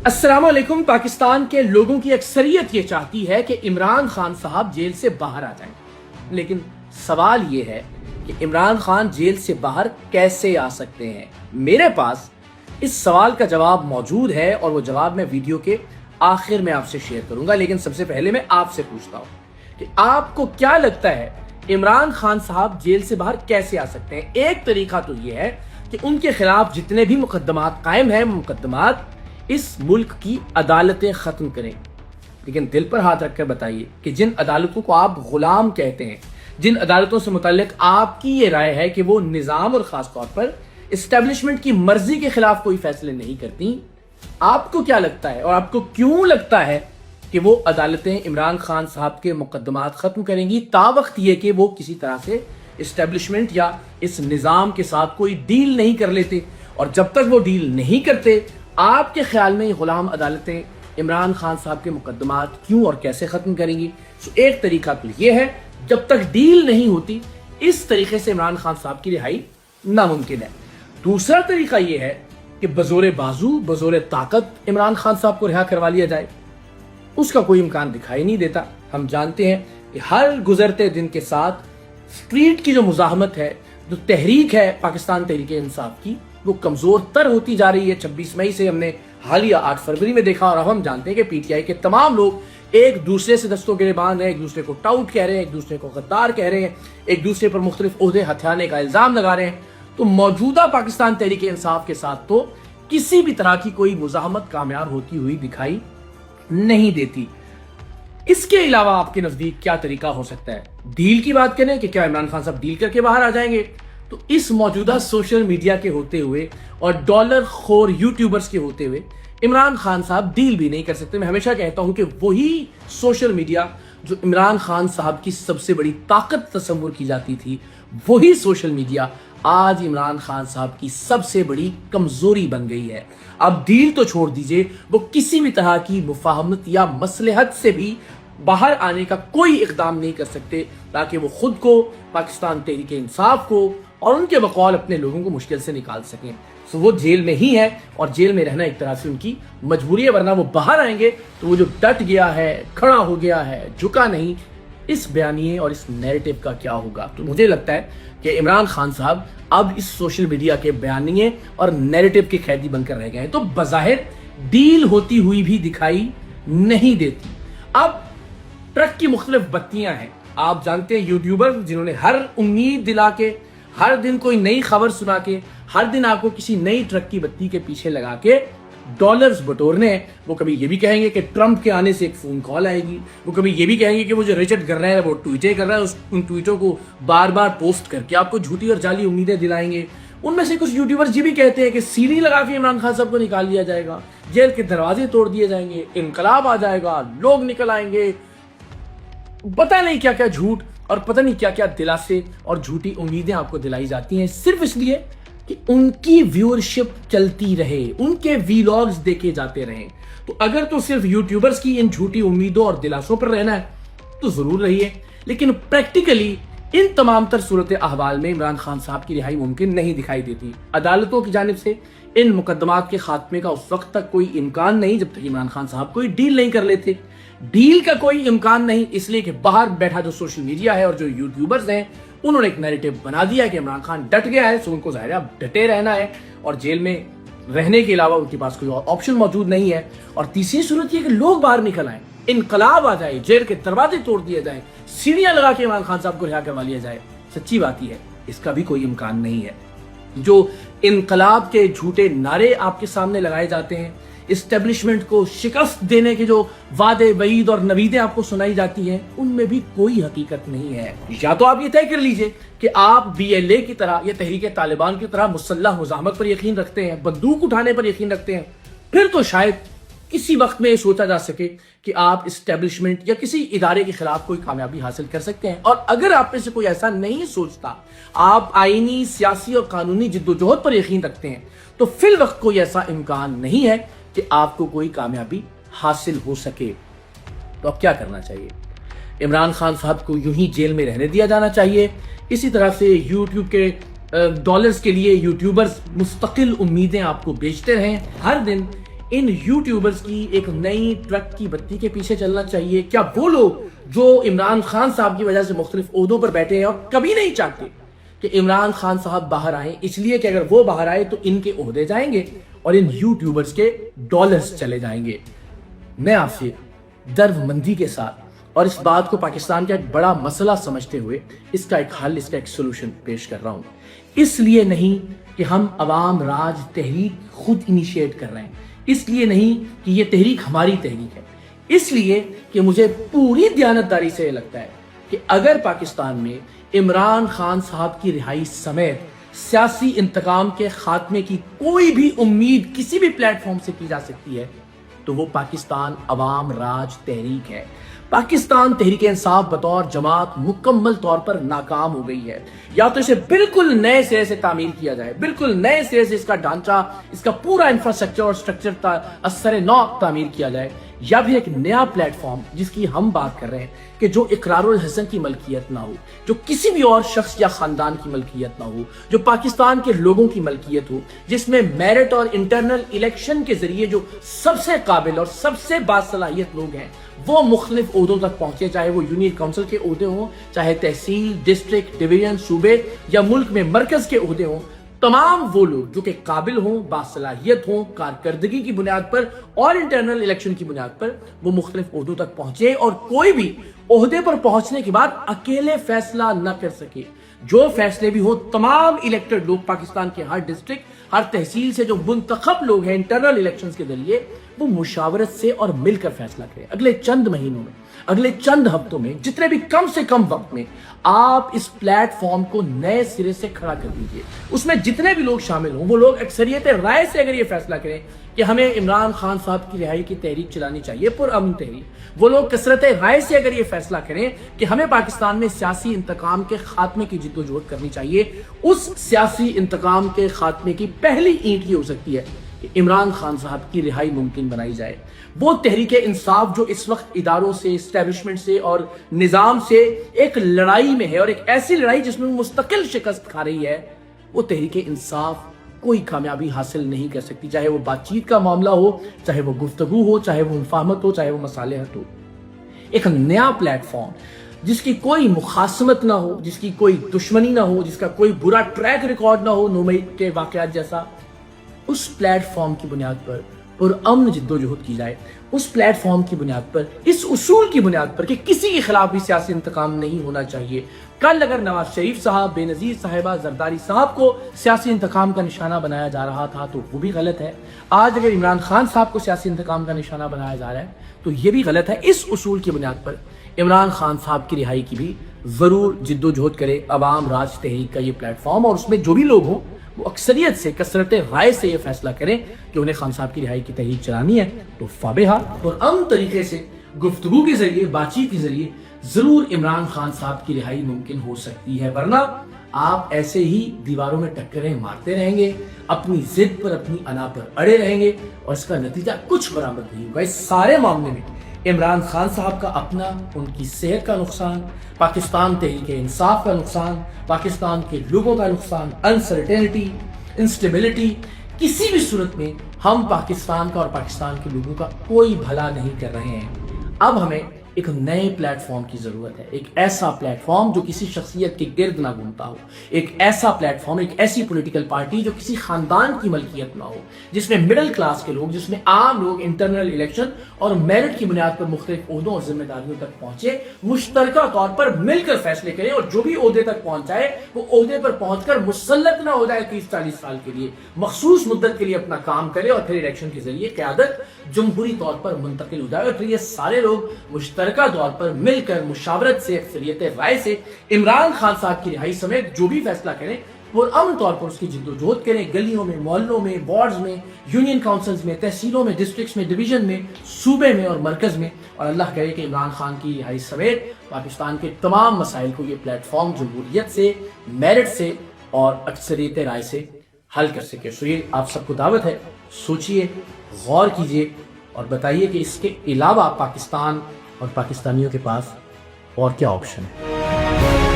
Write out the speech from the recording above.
السلام علیکم۔ پاکستان کے لوگوں کی اکثریت یہ چاہتی ہے کہ عمران خان صاحب جیل سے باہر آ جائیں، لیکن سوال یہ ہے کہ عمران خان جیل سے باہر کیسے آ سکتے ہیں؟ میرے پاس اس سوال کا جواب موجود ہے اور وہ جواب میں ویڈیو کے آخر میں آپ سے شیئر کروں گا، لیکن سب سے پہلے میں آپ سے پوچھتا ہوں کہ آپ کو کیا لگتا ہے عمران خان صاحب جیل سے باہر کیسے آ سکتے ہیں؟ ایک طریقہ تو یہ ہے کہ ان کے خلاف جتنے بھی مقدمات قائم ہیں، مقدمات اس ملک کی عدالتیں ختم کریں، لیکن دل پر ہاتھ رکھ کر بتائیے کہ جن عدالتوں کو آپ غلام کہتے ہیں، جن عدالتوں سے متعلق آپ کی یہ رائے ہے کہ وہ نظام اور خاص طور پر اسٹیبلشمنٹ کی مرضی کے خلاف کوئی فیصلے نہیں کرتی، آپ کو کیا لگتا ہے اور آپ کو کیوں لگتا ہے کہ وہ عدالتیں عمران خان صاحب کے مقدمات ختم کریں گی تا وقت یہ کہ وہ کسی طرح سے اسٹیبلشمنٹ یا اس نظام کے ساتھ کوئی ڈیل نہیں کر لیتے؟ اور جب تک وہ ڈیل نہیں کرتے، آپ کے خیال میں یہ غلام عدالتیں عمران خان صاحب کے مقدمات کیوں اور کیسے ختم کریں گی؟ ایک طریقہ تو یہ ہے، جب تک ڈیل نہیں ہوتی اس طریقے سے عمران خان صاحب کی رہائی ناممکن ہے۔ دوسرا طریقہ یہ ہے کہ بزور بازو، بزور طاقت عمران خان صاحب کو رہا کروا لیا جائے۔ اس کا کوئی امکان دکھائی نہیں دیتا۔ ہم جانتے ہیں کہ ہر گزرتے دن کے ساتھ اسٹریٹ کی جو مزاحمت ہے، جو تحریک ہے پاکستان تحریک انصاف کی، وہ کمزور تر ہوتی جا رہی ہے۔ 26 مئی سے ہم نے حالیہ 8 فروری میں دیکھا، اور اب ہم جانتے ہیں کہ پی ٹی آئی کے تمام لوگ ایک دوسرے سے دستوں گریبان ہیں، ایک دوسرے کو ٹاؤٹ کہہ رہے ہیں، ایک دوسرے کو غدار کہہ رہے ہیں، ایک دوسرے پر مختلف عہدے ہتھیانے کا الزام لگا رہے ہیں۔ تو موجودہ پاکستان تحریک انصاف کے ساتھ تو کسی بھی طرح کی کوئی مزاحمت کامیاب ہوتی ہوئی دکھائی نہیں دیتی۔ اس کے علاوہ آپ کے نزدیک کیا طریقہ ہو سکتا ہے؟ ڈیل کی بات کریں کہ کیا عمران خان صاحب ڈیل کر کے باہر آ جائیں گے؟ تو اس موجودہ سوشل میڈیا کے ہوتے ہوئے اور ڈالر خور یوٹیوبرز کے ہوتے ہوئے عمران خان صاحب ڈیل بھی نہیں کر سکتے۔ میں ہمیشہ کہتا ہوں کہ وہی سوشل میڈیا جو عمران خان صاحب کی سب سے بڑی طاقت تصور کی جاتی تھی، وہی سوشل میڈیا آج عمران خان صاحب کی سب سے بڑی کمزوری بن گئی ہے۔ اب ڈیل تو چھوڑ دیجئے، وہ کسی بھی طرح کی مفاہمت یا مصلحت سے بھی باہر آنے کا کوئی اقدام نہیں کر سکتے تاکہ وہ خود کو، پاکستان تحریک انصاف کو اور ان کے بقول اپنے لوگوں کو مشکل سے نکال سکیں۔ وہ جیل میں ہی ہے اور جیل میں رہنا ایک طرح سے ان کی مجبوری ہے، ورنہ وہ باہر آئیں گے تو وہ جو ڈٹ گیا ہے، کھڑا ہو گیا ہے، جھکا نہیں، اس بیانیے اور اس نیریٹو کا کیا ہوگا؟ تو مجھے لگتا ہے کہ عمران خان صاحب اب اس سوشل میڈیا کے بیانیے اور نیریٹو کے قیدی بن کر رہ گئے ہیں، تو بظاہر ڈیل ہوتی ہوئی بھی دکھائی نہیں دیتی۔ اب ٹرک کی مختلف بتیاں ہیں، آپ جانتے ہیں یوٹیوبر جنہوں نے ہر امید دلا کے، ہر دن کوئی نئی خبر سنا کے، ہر دن آپ کو کسی نئی ٹرک کی بتی کے پیچھے لگا کے ڈالرز بٹورنے ہیں۔ وہ کبھی یہ بھی کہیں گے کہ ٹرمپ کے آنے سے ایک فون کال آئے گی، وہ کبھی یہ بھی کہیں گے کہ وہ جو رچرڈ کر رہے ہیں وہ ٹویٹیں کر رہا ہے، ان ٹویٹوں کو بار بار پوسٹ کر کے آپ کو جھوٹی اور جعلی امیدیں دلائیں گے۔ ان میں سے کچھ یوٹیوبرز یہ بھی کہتے ہیں کہ سیڑھی لگا کے عمران خان صاحب کو نکال لیا جائے گا، جیل کے دروازے توڑ دیے جائیں گے، انقلاب آ جائے گا، لوگ نکل آئیں گے، پتہ نہیں کیا کیا جھوٹ اور پتہ نہیں کیا کیا دلاسے اور جھوٹی امیدیں آپ کو دلائی جاتی ہیں، صرف اس لیے کہ ان کی ویورشپ چلتی رہے، ان کے ویلاگز دیکھے جاتے رہیں۔ تو اگر تو صرف یوٹیوبرز کی ان جھوٹی امیدوں اور دلاسوں پر رہنا ہے تو ضرور رہیے، لیکن پریکٹیکلی ان تمام تر صورت احوال میں عمران خان صاحب کی رہائی ممکن نہیں دکھائی دیتی۔ عدالتوں کی جانب سے ان مقدمات کے خاتمے کا اس وقت تک کوئی امکان نہیں جب تک عمران خان صاحب کوئی ڈیل نہیں کر لیتے۔ ڈیل کا کوئی امکان نہیں اس لیے کہ باہر بیٹھا جو سوشل میڈیا ہے اور جو یوٹیوبرز ہیں، انہوں نے ایک نیریٹو بنا دیا کہ عمران خان ڈٹ گیا ہے، سو ان کو ظاہر ہے اب ڈٹے رہنا ہے اور جیل میں رہنے کے علاوہ ان کے پاس کوئی اور آپشن موجود نہیں ہے۔ اور تیسری صورت یہ کہ لوگ باہر نکل آئیں، انقلاب آ جائے، جیل کے دروازے توڑ دیے جائیں، سیڑھیاں لگا کے عمران خان صاحب کو رہا کروا لیا جائے۔ سچی بات یہ ہے اس کا بھی کوئی امکان نہیں ہے۔ جو انقلاب کے جھوٹے نعرے آپ کے سامنے لگائے جاتے ہیں، اسٹیبلشمنٹ کو شکست دینے کے جو وعدے وعید اور نویدیں آپ کو سنائی جاتی ہیں، ان میں بھی کوئی حقیقت نہیں ہے۔ یا تو آپ یہ طے کر لیجئے کہ آپ BLA کی طرح یا تحریک طالبان کی طرح مسلح مزاحمت پر یقین رکھتے ہیں، بندوق اٹھانے پر یقین رکھتے ہیں، پھر تو شاید کسی وقت میں یہ سوچا جا سکے کہ آپ اسٹیبلشمنٹ یا کسی ادارے کے خلاف کوئی کامیابی حاصل کر سکتے ہیں۔ اور اگر آپ میں سے کوئی ایسا نہیں سوچتا، آپ آئینی، سیاسی اور قانونی جدوجہد پر یقین رکھتے ہیں، تو فی الوقت کوئی ایسا امکان نہیں ہے کہ آپ کو کوئی کامیابی حاصل ہو سکے۔ تو اب کیا کرنا چاہیے؟ عمران خان صاحب کو یوں ہی جیل میں رہنے دیا جانا چاہیے؟ اسی طرح سے یوٹیوب کے ڈالرز کے لیے یوٹیوبرز مستقل امیدیں آپ کو بیچتے رہیں، ہر دن ان یوٹیوبرز کی ایک نئی ٹرک کی بتی کے پیچھے چلنا چاہیے؟ کیا وہ لوگ جو عمران خان صاحب کی وجہ سے مختلف عہدوں پر بیٹھے ہیں اور کبھی نہیں چاہتے کہ عمران خان صاحب باہر آئیں، اس لیے کہ اگر وہ باہر آئے تو ان کے عہدے جائیں گے اور ان یوٹیوبرز کے ڈالرز چلے جائیں گے؟ میں آپ سے درد کے ساتھ اور اس بات کو پاکستان کا ایک بڑا مسئلہ سمجھتے ہوئے اس کا ایک حل، اس کا ایک سولوشن پیش کر رہا ہوں۔ اس لیے نہیں کہ ہم عوام راج تحریک خود انیشیٹ کر رہے ہیں، اس لیے نہیں کہ یہ تحریک ہماری تحریک ہے، اس لیے کہ مجھے پوری دیانتداری سے یہ لگتا ہے کہ اگر پاکستان میں عمران خان صاحب کی رہائی سمیت سیاسی انتقام کے خاتمے کی کوئی بھی امید کسی بھی پلیٹ فارم سے کی جا سکتی ہے تو وہ پاکستان عوام راج تحریک ہے۔ پاکستان تحریک انصاف بطور جماعت مکمل طور پر ناکام ہو گئی ہے۔ یا تو اسے بالکل نئے سرے سے تعمیر کیا جائے، بالکل نئے سرے سے اس کا ڈھانچہ، اس کا پورا انفراسٹرکچر اور سٹرکچر اثر نو تعمیر کیا جائے، یا پھر ایک نیا پلیٹ فارم جس کی ہم بات کر رہے ہیں کہ جو اقرار الحسن کی ملکیت نہ ہو، جو کسی بھی اور شخص یا خاندان کی ملکیت نہ ہو، جو پاکستان کے لوگوں کی ملکیت ہو، جس میں میرٹ اور انٹرنل الیکشن کے ذریعے جو سب سے قابل اور سب سے باصلاحیت لوگ ہیں وہ مختلف عہدوں تک پہنچے، چاہے وہ یونین کونسل کے عہدے ہوں، چاہے تحصیل، ڈسٹرکٹ، ڈویژن، صوبے یا ملک میں مرکز کے عہدے ہوں، تمام وہ لوگ جو کہ قابل ہوں، باصلاحیت ہوں، کارکردگی کی بنیاد پر اور انٹرنل الیکشن کی بنیاد پر وہ مختلف عہدوں تک پہنچے اور کوئی بھی عہدے پر پہنچنے کے بعد اکیلے فیصلہ نہ کر سکے۔ جو فیصلے بھی ہوں تمام الیکٹڈ لوگ پاکستان کے ہر ڈسٹرکٹ، ہر تحصیل سے جو منتخب لوگ ہیں انٹرنل الیکشنز کے ذریعے، وہ مشاورت سے اور مل کر فیصلہ کریں۔ اگلے چند مہینوں میں، اگلے چند ہفتوں میں، جتنے بھی کم سے کم وقت میں آپ اس پلیٹ فارم کو نئے سرے سے کھڑا کر دیجئے۔ اس میں جتنے بھی لوگ شامل ہوں وہ لوگ اکثریت رائے سے اگر یہ فیصلہ کریں کہ ہمیں عمران خان صاحب کی رہائی کی تحریک چلانی چاہیے، پرامن تحریک، وہ لوگ کثرت رائے سے اگر یہ فیصلہ کریں کہ ہمیں پاکستان میں سیاسی انتقام کے خاتمے کی جدوجہد کرنی چاہیے، اس سیاسی انتقام کے خاتمے کی پہلی اینٹ یہ ہو سکتی ہے کہ عمران خان صاحب کی رہائی ممکن بنائی جائے۔ وہ تحریک انصاف جو اس وقت اداروں سے، اسٹیبلشمنٹ سے اور نظام سے ایک لڑائی میں ہے، اور ایک ایسی لڑائی جس میں مستقل شکست کھا رہی ہے، وہ تحریک انصاف کوئی کامیابی حاصل نہیں کر سکتی، چاہے وہ بات چیت کا معاملہ ہو، چاہے وہ گفتگو ہو، چاہے وہ مفاہمت ہو، چاہے وہ مصالحت ہو۔ ایک نیا پلیٹ فارم جس کی کوئی مخاصمت نہ ہو، جس کی کوئی دشمنی نہ ہو، جس کا کوئی برا ٹریک ریکارڈ نہ ہو 9 مئی کے واقعات جیسا، اس پلیٹ فارم کی بنیاد پر پرامن جدوجہد کی جائے، اس پلیٹ فارم کی بنیاد پر، اس اصول کی بنیاد پر کہ کسی کے خلاف بھی سیاسی انتقام نہیں ہونا چاہیے۔ کل اگر نواز شریف صاحب، بے نظیر صاحبہ، زرداری صاحب کو سیاسی انتقام کا نشانہ بنایا جا رہا تھا تو وہ بھی غلط ہے۔ آج اگر عمران خان صاحب کو سیاسی انتقام کا نشانہ بنایا جا رہا ہے تو یہ بھی غلط ہے۔ اس اصول کی بنیاد پر عمران خان صاحب کی رہائی کی بھی ضرور جدوجہد کرے عوام راج تحریک کا یہ پلیٹ فارم، اور اس میں جو بھی لوگ ہوں وہ اکثریت سے، کثرت رائے سے یہ فیصلہ کریں کہ انہیں خان صاحب کی رہائی کی تحریک چلانی ہے تو فابہا، اور عام طریقے سے گفتگو کے ذریعے، بات چیت کے ذریعے ضرور عمران خان صاحب کی رہائی ممکن ہو سکتی ہے، ورنہ آپ ایسے ہی دیواروں میں ٹکریں مارتے رہیں گے، اپنی ضد پر، اپنی انا پر اڑے رہیں گے اور اس کا نتیجہ کچھ برآمد نہیں ہوگا۔ اس سارے معاملے میں عمران خان صاحب کا اپنا، ان کی صحت کا نقصان، پاکستان تحریک انصاف کا نقصان، پاکستان کے لوگوں کا نقصان، انسرٹینٹی، انسٹیبلٹی، کسی بھی صورت میں ہم پاکستان کا اور پاکستان کے لوگوں کا کوئی بھلا نہیں کر رہے ہیں۔ اب ہمیں ایک نئے پلیٹ فارم کی ضرورت ہے، ایک ایسا پلیٹ فارم جو کسی شخصیت کے گرد نہ گھومتا ہو، ایک ایسا پلیٹ فارم، ایک ایسی پولیٹیکل پارٹی جو کسی خاندان کی ملکیت نہ ہو، جس میں مڈل کلاس کے لوگ، جس میں عام لوگ انٹرنل الیکشن اور میرٹ کی بنیاد پر مختلف عہدوں اور ذمہ داریوں تک پہنچے، مشترکہ طور پر مل کر فیصلے کریں، اور جو بھی عہدے تک پہنچ جائے وہ عہدے پر پہنچ کر مسلط نہ ہو جائے 30-40 سال کے لیے، مخصوص مدت کے لیے اپنا کام کرے اور پھر الیکشن کے ذریعے قیادت جمہوری طور پر منتقل ہو جائے، اور پھر یہ سارے لوگ مشترکہ طور پر مل کر مشاورت سے، اکثریت رائے سے عمران خان صاحب کی رہائی سمیت جو بھی فیصلہ کریں وہ امن طور پر اس کی جدوجہد کریں، گلیوں میں، محلوں میں، وارڈز میں، یونین کونسلز میں، تحصیلوں میں، ڈسٹرکٹس میں، ڈویژن میں، صوبے میں اور مرکز میں، اور اللہ کرے کہ عمران خان کی رہائی سمیت پاکستان کے تمام مسائل کو یہ پلیٹ فارم جمہوریت سے، میرٹ سے اور اکثریت رائے سے حل کر سکے۔ سو یہ آپ سب کو دعوت ہے، سوچئے، غور کیجئے اور بتائیے کہ اس کے علاوہ پاکستان اور پاکستانیوں کے پاس اور کیا آپشن ہے۔